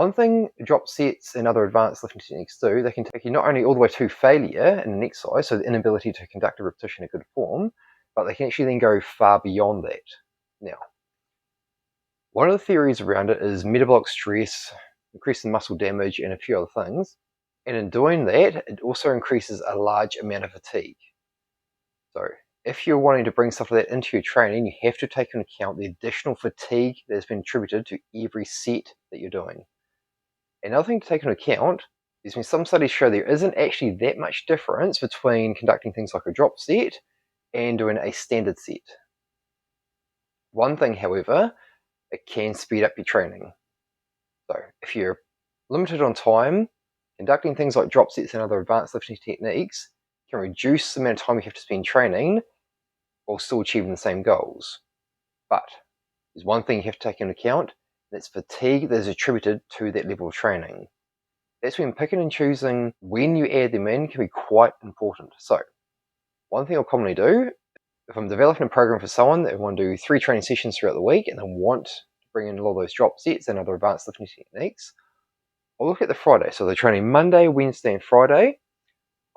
One thing drop sets and other advanced lifting techniques do, they can take you not only all the way to failure in an exercise, so the inability to conduct a repetition in good form, but they can actually then go far beyond that. Now, one of the theories around it is metabolic stress, increasing muscle damage, and a few other things. And in doing that, it also increases a large amount of fatigue. So if you're wanting to bring stuff like that into your training, you have to take into account the additional fatigue that has been attributed to every set that you're doing. Another thing to take into account is when some studies show there isn't actually that much difference between conducting things like a drop set and doing a standard set. One thing, however, it can speed up your training. So if you're limited on time, conducting things like drop sets and other advanced lifting techniques can reduce the amount of time you have to spend training while still achieving the same goals. But there's one thing you have to take into account, that's fatigue that is attributed to that level of training. That's when picking and choosing when you add them in can be quite important. So one thing I'll commonly do, if I'm developing a program for someone that want to do 3 training sessions throughout the week and they want to bring in a lot of those drop sets and other advanced lifting techniques, I'll look at the Friday. So they're training Monday, Wednesday, and Friday.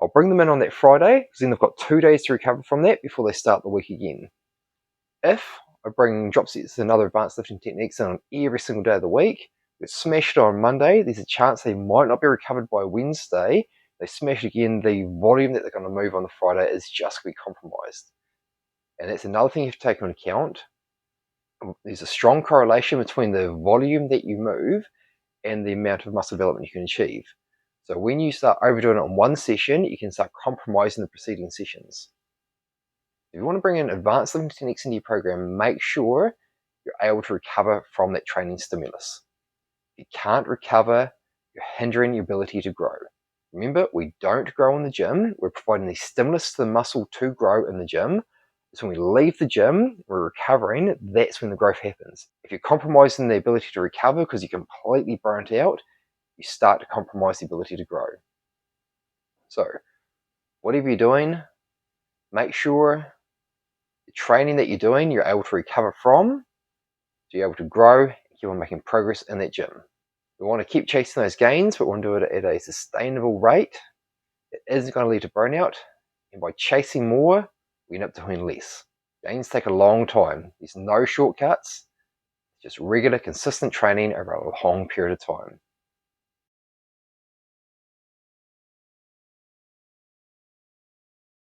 I'll bring them in on that Friday because then they've got 2 days to recover from that before they start the week again. If I bring drop sets and other advanced lifting techniques in on every single day of the week, we smash it on Monday, there's a chance they might not be recovered by Wednesday. They smash again, the volume that they're going to move on the Friday is just going to be compromised. And that's another thing you have to take into account. There's a strong correlation between the volume that you move and the amount of muscle development you can achieve. So when you start overdoing it on one session, you can start compromising the preceding sessions. If you want to bring in advanced lifting techniques into your program, make sure you're able to recover from that training stimulus. If you can't recover, you're hindering your ability to grow. Remember, we don't grow in the gym. We're providing the stimulus to the muscle to grow in the gym. So when we leave the gym, we're recovering, that's when the growth happens. If you're compromising the ability to recover because you're completely burnt out, you start to compromise the ability to grow. So whatever you're doing, make sure the training that you're doing, you're able to recover from, so you're able to grow and keep on making progress in that gym. We want to keep chasing those gains, but we want to do it at a sustainable rate that isn't going to lead to burnout. And by chasing more, we end up doing less. Gains take a long time. There's no shortcuts. Just regular, consistent training over a long period of time.